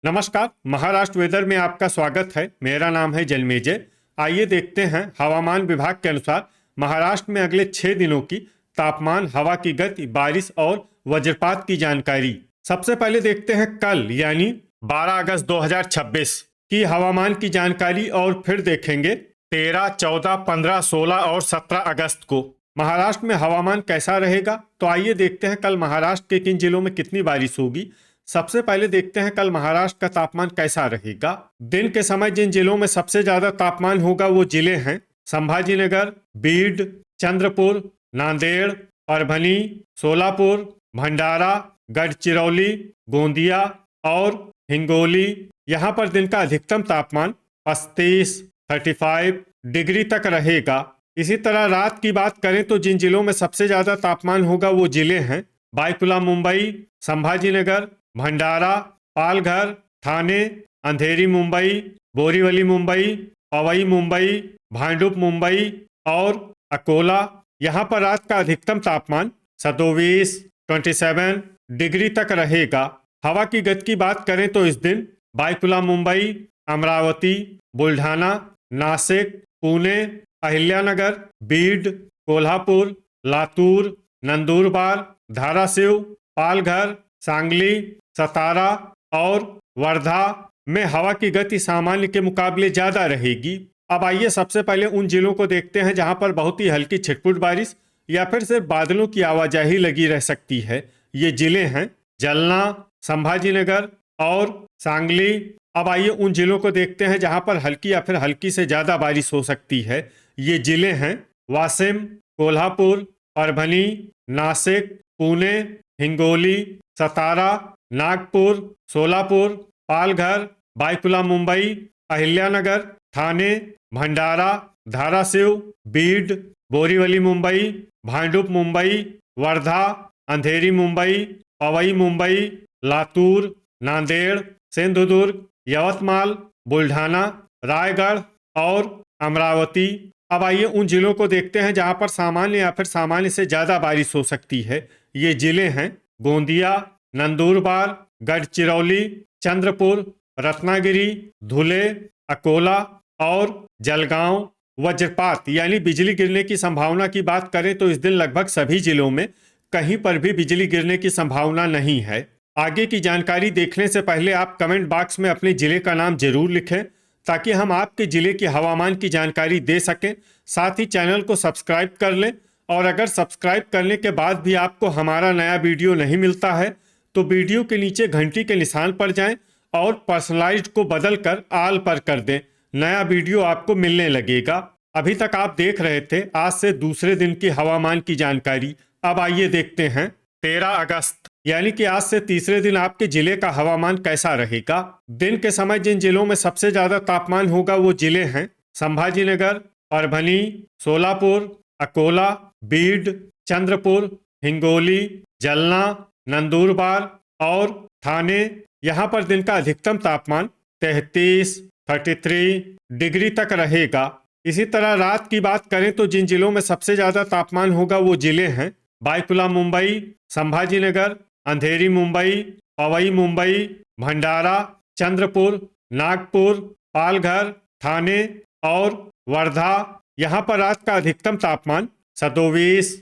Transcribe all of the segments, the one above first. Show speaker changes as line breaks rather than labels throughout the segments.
नमस्कार। महाराष्ट्र वेदर में आपका स्वागत है। मेरा नाम है जलमेजय। आइए देखते हैं हवामान विभाग के अनुसार महाराष्ट्र में अगले 6 दिनों की तापमान, हवा की गति, बारिश और वज्रपात की जानकारी। सबसे पहले देखते हैं कल यानी 12 अगस्त 2026 की हवामान की जानकारी और फिर देखेंगे 13, 14, 15, 16 और 17 अगस्त को महाराष्ट्र में हवामान कैसा रहेगा। तो आइए देखते हैं कल महाराष्ट्र के किन जिलों में कितनी बारिश होगी। सबसे पहले देखते हैं कल महाराष्ट्र का तापमान कैसा रहेगा। दिन के समय जिन जिलों में सबसे ज्यादा तापमान होगा वो जिले हैं संभाजीनगर, बीड, चंद्रपुर, नांदेड़, परभनी, सोलापुर, भंडारा, गढ़चिरौली, गोंदिया और हिंगोली। यहाँ पर दिन का अधिकतम तापमान 35 डिग्री तक रहेगा। इसी तरह रात की बात करें तो जिन जिलों में सबसे ज्यादा तापमान होगा वो जिले हैं बायकुला मुंबई, संभाजीनगर, भंडारा, पालघर, ठाणे, अंधेरी मुंबई, बोरीवली मुंबई, पवई मुंबई, भांडुप मुंबई और अकोला। यहाँ पर रात का अधिकतम तापमान 27 डिग्री तक रहेगा। हवा की गति की बात करें तो इस दिन बायकुला मुंबई, अमरावती, बुल्ढाना, नासिक, पुणे, अहिल्यानगर, बीड, कोल्हापुर, लातूर, नंदुरबार, धाराशिव, पालघर, सांगली, सतारा और वर्धा में हवा की गति सामान्य के मुकाबले ज्यादा रहेगी। अब आइए सबसे पहले उन जिलों को देखते हैं जहां पर बहुत ही हल्की छिटपुट बारिश या फिर सिर्फ बादलों की आवाजाही लगी रह सकती है। ये जिले हैं जलना, संभाजीनगर और सांगली। अब आइए उन जिलों को देखते हैं जहां पर हल्की या फिर हल्की से ज्यादा बारिश हो सकती है। ये जिले हैं वाशिम, कोल्हापुर, परभनी, नासिक, पुणे, हिंगोली, सतारा, नागपुर, सोलापुर, पालघर, बायकुला मुंबई, अहिल्यानगर, ठाणे, भंडारा, धाराशिव, बीड, बोरीवली मुंबई, भांडुप मुंबई, वर्धा, अंधेरी मुंबई, पवई मुंबई, लातूर, नांदेड़, सिंधुदुर्ग, यवतमाल, बुल्ढाना, रायगढ़ और अमरावती। अब आइए उन जिलों को देखते हैं जहां पर सामान्य या फिर सामान्य से ज्यादा बारिश हो सकती है। ये जिले हैं गोंदिया, नंदुरबार, गढ़चिरौली, चंद्रपुर, रत्नागिरी, धुले, अकोला और जलगांव। वज्रपात यानी बिजली गिरने की संभावना की बात करें तो इस दिन लगभग सभी जिलों में कहीं पर भी बिजली गिरने की संभावना नहीं है। आगे की जानकारी देखने से पहले आप कमेंट बॉक्स में अपने जिले का नाम जरूर लिखें ताकि हम आपके जिले की हवामान की जानकारी दे सकें। साथ ही चैनल को सब्सक्राइब कर लें और अगर सब्सक्राइब करने के बाद भी आपको हमारा नया वीडियो नहीं मिलता है तो वीडियो के नीचे घंटी के निशान पर जाएं और पर्सनलाइज्ड को बदलकर ऑल पर कर दें। नया वीडियो आपको मिलने लगेगा। अभी तक आप देख रहे थे आज से दूसरे दिन की हवामान की जानकारी। अब आइए देखते हैं 13 अगस्त यानी कि आज से तीसरे दिन आपके जिले का हवामान कैसा रहेगा। दिन के समय जिन जिलों में सबसे ज्यादा तापमान होगा वो जिले हैं संभाजीनगर, परभनी, सोलापुर, अकोला, बीड, चंद्रपुर, हिंगोली, जलना, नंदुरबार और ठाणे। यहाँ पर दिन का अधिकतम तापमान 33 डिग्री तक रहेगा। इसी तरह रात की बात करें तो जिन जिलों में सबसे ज्यादा तापमान होगा वो जिले हैं बायकुला मुंबई, संभाजीनगर, अंधेरी मुंबई, पवई मुंबई, भंडारा, चंद्रपुर, नागपुर, पालघर, ठाणे और वर्धा। यहाँ पर रात का अधिकतम तापमान 27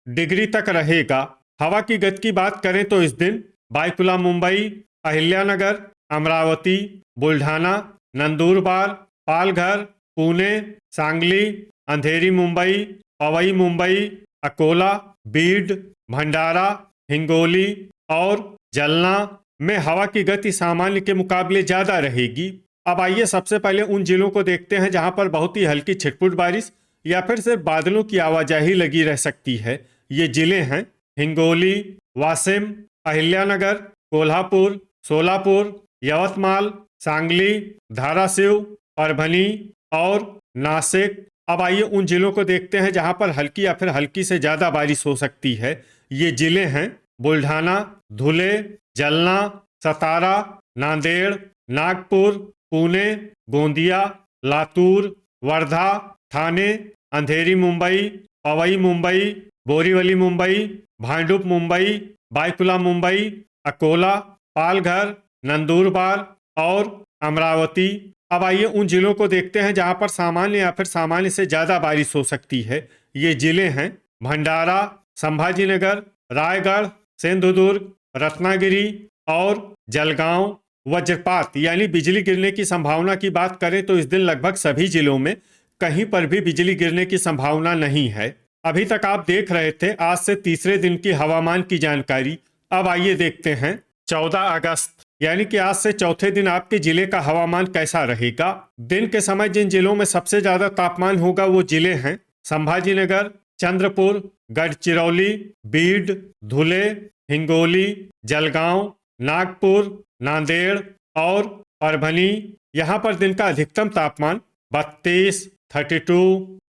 डिग्री तक रहेगा। हवा की गति की बात करें तो इस दिन बायकुला मुंबई, अहिल्यानगर, अमरावती, बुल्ढाना, नंदुरबार, पालघर, पुणे, सांगली, अंधेरी मुंबई, पवई मुंबई, अकोला, बीड, भंडारा, हिंगोली और जलना में हवा की गति सामान्य के मुकाबले ज्यादा रहेगी। अब आइए सबसे पहले उन जिलों को देखते हैं जहां पर बहुत ही हल्की छिटपुट बारिश या फिर सिर्फ बादलों की आवाजाही लगी रह सकती है। ये जिले हैं हिंगोली, वाशिम, अहिल्यानगर, कोल्हापुर, सोलापुर, यवतमाल, सांगली, धाराशिव, परभनी और नासिक। अब आइए उन जिलों को देखते हैं जहां पर हल्की या फिर हल्की से ज्यादा बारिश हो सकती है। ये जिले हैं बुल्ढाना, धुले, जलना, सतारा, नांदेड़, नागपुर, पुणे, गोंदिया, लातूर, वर्धा, ठाणे, अंधेरी मुंबई, पवई मुंबई, बोरीवली मुंबई, भांडुप मुंबई, बायकुला मुंबई, अकोला, पालघर, नंदुरबार और अमरावती। अब आइए उन जिलों को देखते हैं जहां पर सामान्य या फिर सामान्य से ज्यादा बारिश हो सकती है। ये जिले हैं भंडारा, संभाजीनगर, रायगढ़, सिंधुदुर्ग, रत्नागिरी और जलगांव। वज्रपात यानी बिजली गिरने की संभावना की बात करें तो इस दिन लगभग सभी जिलों में कहीं पर भी बिजली गिरने की संभावना नहीं है। अभी तक आप देख रहे थे आज से तीसरे दिन की हवामान की जानकारी। अब आइए देखते हैं 14 अगस्त यानी कि आज से चौथे दिन आपके जिले का हवामान कैसा रहेगा। दिन के समय जिन जिलों में सबसे ज्यादा तापमान होगा वो जिले हैं संभाजीनगर, चंद्रपुर, गढ़चिरौली, बीड, धुले, हिंगोली, जलगांव, नागपुर, नांदेड़ और परभनी। यहाँ पर दिन का अधिकतम तापमान 32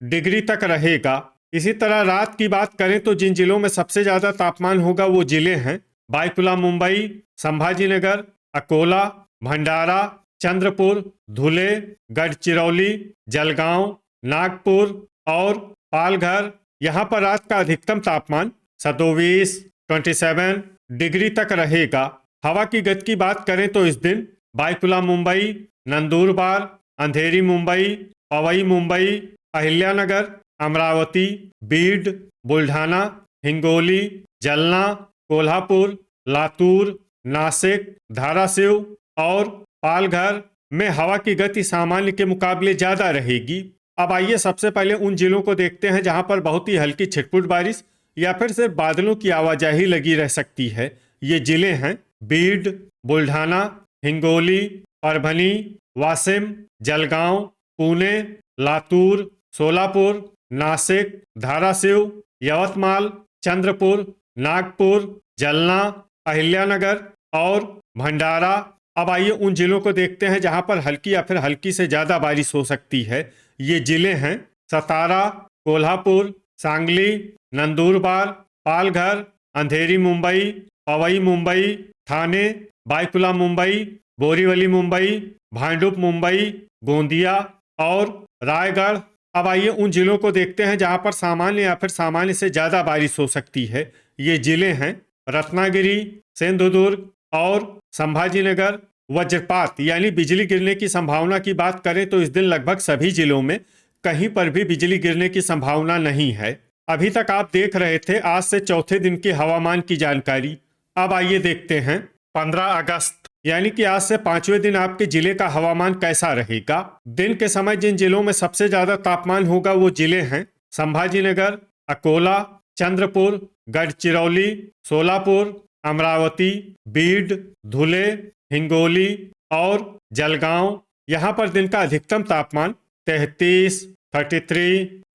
डिग्री तक रहेगा। इसी तरह रात की बात करें तो जिन जिलों में सबसे ज्यादा तापमान होगा वो जिले हैं बायकुला मुंबई, संभाजीनगर, अकोला, भंडारा, चंद्रपुर, धुले, गढ़चिरौली, जलगांव, नागपुर और पालघर। यहाँ पर रात का अधिकतम तापमान 27 डिग्री तक रहेगा। हवा की गति की बात करें तो इस दिन बायकुला मुंबई, नंदुरबार, अंधेरी मुंबई, पवई मुंबई, अहिल्यानगर, अमरावती, बीड, बुल्ढाना, हिंगोली, जलना, कोल्हापुर, लातूर, नासिक, धाराशिव और पालघर में हवा की गति सामान्य के मुकाबले ज्यादा रहेगी। अब आइए सबसे पहले उन जिलों को देखते हैं जहां पर बहुत ही हल्की छिटपुट बारिश या फिर सिर्फ बादलों की आवाजाही लगी रह सकती है। ये जिले हैं बीड, बुल्ढाना, हिंगोली, परभनी, वाशिम, जलगांव, पुणे, लातूर, सोलापुर, नासिक, धाराशिव, यवतमाल, चंद्रपुर, नागपुर, जलना, अहिल्यानगर और भंडारा। अब आइए उन जिलों को देखते हैं जहां पर हल्की या फिर हल्की से ज्यादा बारिश हो सकती है। ये जिले हैं सतारा, कोल्हापुर, सांगली, नंदुरबार, पालघर, अंधेरी मुंबई, पवई मुंबई, ठाणे, बायकुला मुंबई, बोरीवली मुंबई, भांडुप मुंबई, गोंदिया और रायगढ़। अब आइए उन जिलों को देखते हैं जहां पर सामान्य या फिर सामान्य से ज्यादा बारिश हो सकती है। ये जिले हैं रत्नागिरी, सिंधुदुर्ग और संभाजीनगर। वज्रपात यानी बिजली गिरने की संभावना की बात करें तो इस दिन लगभग सभी जिलों में कहीं पर भी बिजली गिरने की संभावना नहीं है। अभी तक आप देख रहे थे आज से चौथे दिन की हवामान की जानकारी। अब आइए देखते हैं 15 अगस्त यानी कि आज से पांचवें दिन आपके जिले का हवामान कैसा रहेगा। दिन के समय जिन जिलों में सबसे ज्यादा तापमान होगा वो जिले हैं संभाजीनगर, अकोला, चंद्रपुर, गढ़चिरौली, सोलापुर, अमरावती, बीड, धुले, हिंगोली और जलगांव। यहाँ पर दिन का अधिकतम तापमान 33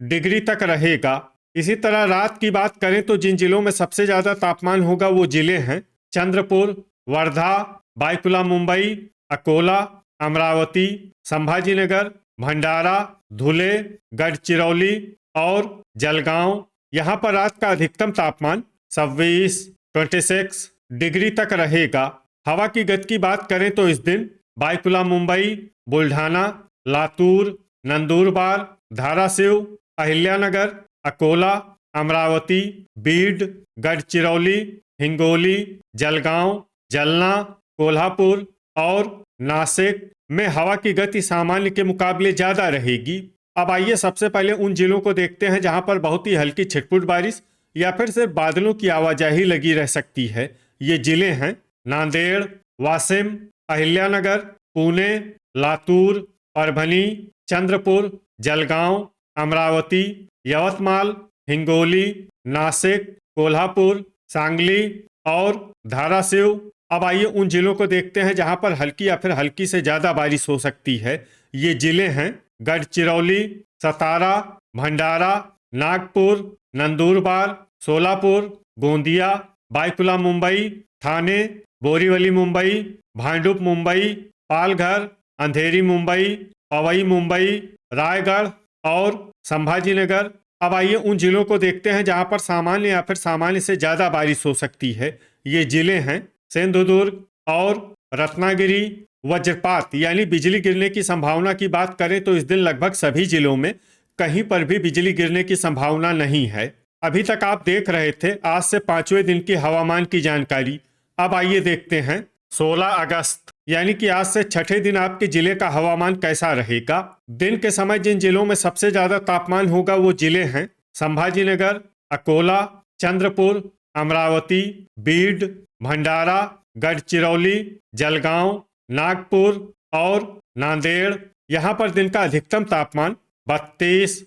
डिग्री तक रहेगा। इसी तरह रात की बात करें तो जिन जिलों में सबसे ज्यादा तापमान होगा वो जिले हैं चंद्रपुर, वर्धा, बायकुला मुंबई, अकोला, अमरावती, संभाजीनगर, भंडारा, धुले, गढ़चिरौली और जलगांव। यहाँ पर रात का अधिकतम तापमान 26 डिग्री तक रहेगा। हवा की गति की बात करें तो इस दिन बायकुला मुंबई, बुल्ढाना, लातूर, नंदुरबार, धाराशिव, अहिल्यानगर, अकोला, अमरावती, बीड, गढ़चिरौली, हिंगोली, जलगांव, जलना, कोल्हापुर और नासिक में हवा की गति सामान्य के मुकाबले ज्यादा रहेगी। अब आइए सबसे पहले उन जिलों को देखते हैं जहां पर बहुत ही हल्की छिटपुट बारिश या फिर सिर्फ बादलों की आवाजाही लगी रह सकती है। ये जिले हैं नांदेड़, वाशिम, अहिल्यानगर, पुणे, लातूर, परभनी, चंद्रपुर, जलगांव, अमरावती, यवतमाल, हिंगोली, नासिक, कोल्हापुर, सांगली और धाराशिव। अब आइए उन जिलों को देखते हैं जहां पर हल्की या फिर हल्की से ज्यादा बारिश हो सकती है। ये जिले हैं गढ़चिरौली, सतारा, भंडारा, नागपुर, नंदुरबार, सोलापुर, गोंदिया, बायकुला मुंबई, ठाणे, बोरीवली मुंबई, भांडुप मुंबई, पालघर, अंधेरी मुंबई, पवई मुंबई, रायगढ़ और संभाजीनगर। अब आइए उन जिलों को देखते हैं जहां पर सामान्य या फिर सामान्य से ज्यादा बारिश हो सकती है। ये जिले हैं सिंधुदुर्ग और रत्नागिरी। वज्रपात यानी बिजली गिरने की संभावना की बात करें तो इस दिन लगभग सभी जिलों में कहीं पर भी बिजली गिरने की संभावना नहीं है। अभी तक आप देख रहे थे आज से पांचवें दिन की हवामान की जानकारी। अब आइए देखते हैं 16 अगस्त यानी कि आज से छठे दिन आपके जिले का हवामान कैसा रहेगा। दिन के समय जिन जिलों में सबसे ज्यादा तापमान होगा वो जिले हैं संभाजीनगर, अकोला, चंद्रपुर, अमरावती, बीड, भंडारा, गढ़चिरौली, जलगांव, नागपुर और नांदेड़। यहाँ पर दिन का अधिकतम तापमान 32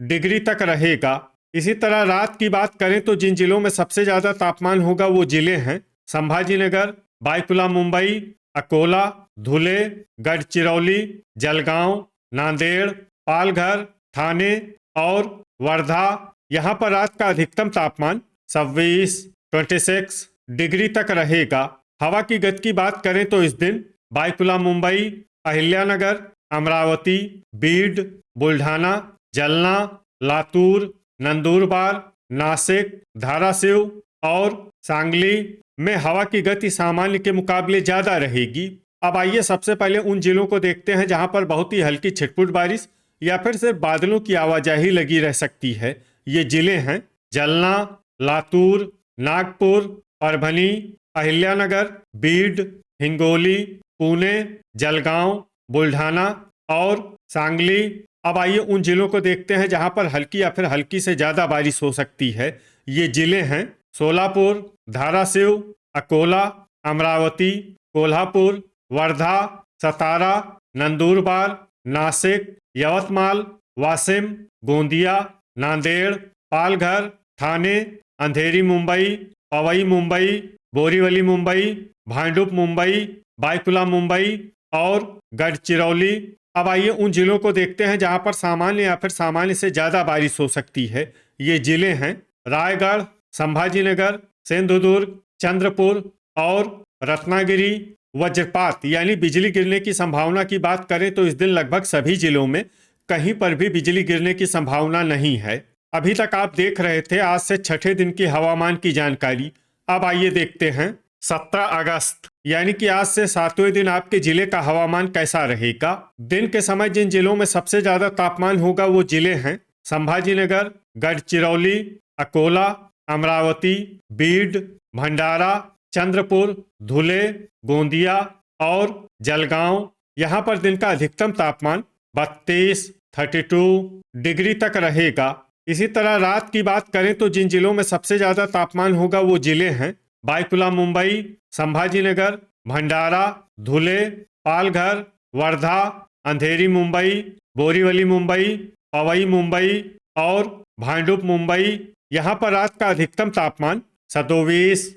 डिग्री तक रहेगा। इसी तरह रात की बात करें तो जिन जिलों में सबसे ज्यादा तापमान होगा वो जिले हैं संभाजीनगर, बायकुला मुंबई, अकोला, धुले, गढ़चिरौली, जलगांव, नांदेड़, पालघर, ठाणे और वर्धा। यहाँ पर रात का अधिकतम तापमान 26 डिग्री तक रहेगा। हवा की गति की बात करें तो इस दिन बायकुला मुंबई, अहिल्यानगर, अमरावती, बीड, बुल्ढाना, जलना, लातूर, नंदुरबार, नासिक, धाराशिव और सांगली में हवा की गति सामान्य के मुकाबले ज्यादा रहेगी। अब आइए सबसे पहले उन जिलों को देखते हैं जहां पर बहुत ही हल्की छिटपुट बारिश या फिर सिर्फ बादलों की आवाजाही लगी रह सकती है। ये जिले हैं जलना, लातूर, नागपुर, परभनी, अहिल्यानगर, बीड, हिंगोली, पुणे, जलगांव, बुल्ढाना और सांगली। अब आइए उन जिलों को देखते हैं जहां पर हल्की या फिर हल्की से ज्यादा बारिश हो सकती है। ये जिले हैं सोलापुर, धाराशिव, अकोला, अमरावती, कोल्हापुर, वर्धा, सतारा, नंदुरबार, नासिक, यवतमाल, वाशिम, गोंदिया, नांदेड़, पालघर, ठाणे, अंधेरी मुंबई, पवई मुंबई, बोरीवली मुंबई, भांडुप मुंबई, बायकुला मुंबई और गढ़चिरौली। अब आइए उन जिलों को देखते हैं जहां पर सामान्य या फिर सामान्य से ज्यादा बारिश हो सकती है। ये जिले हैं रायगढ़, संभाजीनगर, सिंधुदुर्ग, चंद्रपुर और रत्नागिरी। वज्रपात यानी बिजली गिरने की संभावना की बात करें तो इस दिन लगभग सभी जिलों में कहीं पर भी बिजली गिरने की संभावना नहीं है। अभी तक आप देख रहे थे आज से छठे दिन की हवामान की जानकारी। अब आइए देखते हैं 17 अगस्त यानी कि आज से 7वें दिन आपके जिले का हवामान कैसा रहेगा। दिन के समय जिन जिलों में सबसे ज्यादा तापमान होगा वो जिले हैं संभाजीनगर, गढ़चिरौली, अकोला, अमरावती, बीड, भंडारा, चंद्रपुर, धुले, गोंदिया और जलगांव। यहाँ पर दिन का अधिकतम तापमान 32 डिग्री तक रहेगा। इसी तरह रात की बात करें तो जिन जिलों में सबसे ज्यादा तापमान होगा वो जिले हैं बायकुला मुंबई, संभाजीनगर, भंडारा, धुले, पालघर, वर्धा, अंधेरी मुंबई, बोरीवली मुंबई, पवई मुंबई और भांडुप मुंबई। यहाँ पर रात का अधिकतम तापमान 27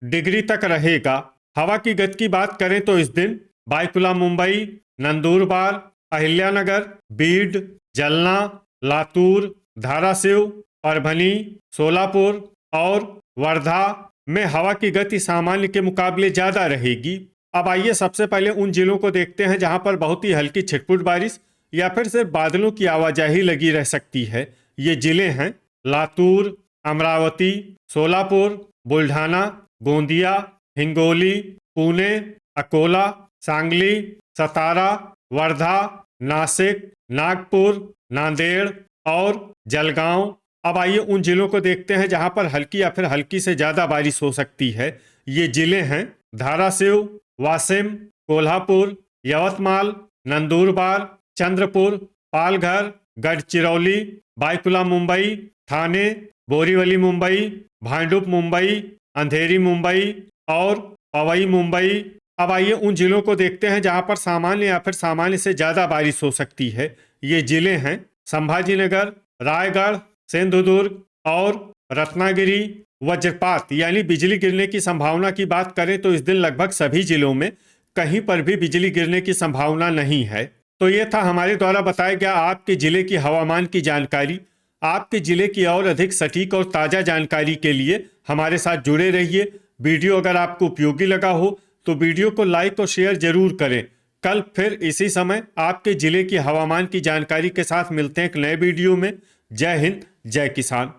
डिग्री तक रहेगा। हवा की गति की बात करें तो इस दिन बायकुला मुंबई, नंदुरबार, अहिल्यानगर, बीड, जलना, लातूर, धाराशिव, परभनी, सोलापुर और वर्धा में हवा की गति सामान्य के मुकाबले ज्यादा रहेगी। अब आइए सबसे पहले उन जिलों को देखते हैं जहां पर बहुत ही हल्की छिटपुट बारिश या फिर सिर्फ बादलों की आवाजाही लगी रह सकती है। ये जिले हैं लातूर, अमरावती, सोलापुर, बुल्ढाना, गोंदिया, हिंगोली, पुणे, अकोला, सांगली, सतारा, वर्धा, नासिक, नागपुर, नांदेड़ और जलगांव। अब आइए उन जिलों को देखते हैं जहां पर हल्की या फिर हल्की से ज्यादा बारिश हो सकती है। ये जिले हैं धाराशिव, वाशिम, कोल्हापुर, यवतमाल, नंदुरबार, चंद्रपुर, पालघर, गढ़चिरौली, बायकुला मुंबई, ठाणे, बोरीवली मुंबई, भांडुप मुंबई, अंधेरी मुंबई और पवई मुंबई। अब आइए उन जिलों को देखते हैं जहां पर सामान्य या फिर सामान्य से ज्यादा बारिश हो सकती है। ये जिले हैं संभाजीनगर, रायगढ़, सिंधुदुर्ग और रत्नागिरी। वज्रपात यानी बिजली गिरने की संभावना की बात करें तो इस दिन लगभग सभी जिलों में कहीं पर भी बिजली गिरने की संभावना नहीं है। तो ये था हमारे द्वारा बताया गया आपके जिले की हवामान की जानकारी। आपके जिले की और अधिक सटीक और ताज़ा जानकारी के लिए हमारे साथ जुड़े रहिए। वीडियो अगर आपको उपयोगी लगा हो तो वीडियो को लाइक और शेयर जरूर करें। कल फिर इसी समय आपके जिले की हवामान की जानकारी के साथ मिलते हैं एक नए वीडियो में। जय हिंद, जय किसान।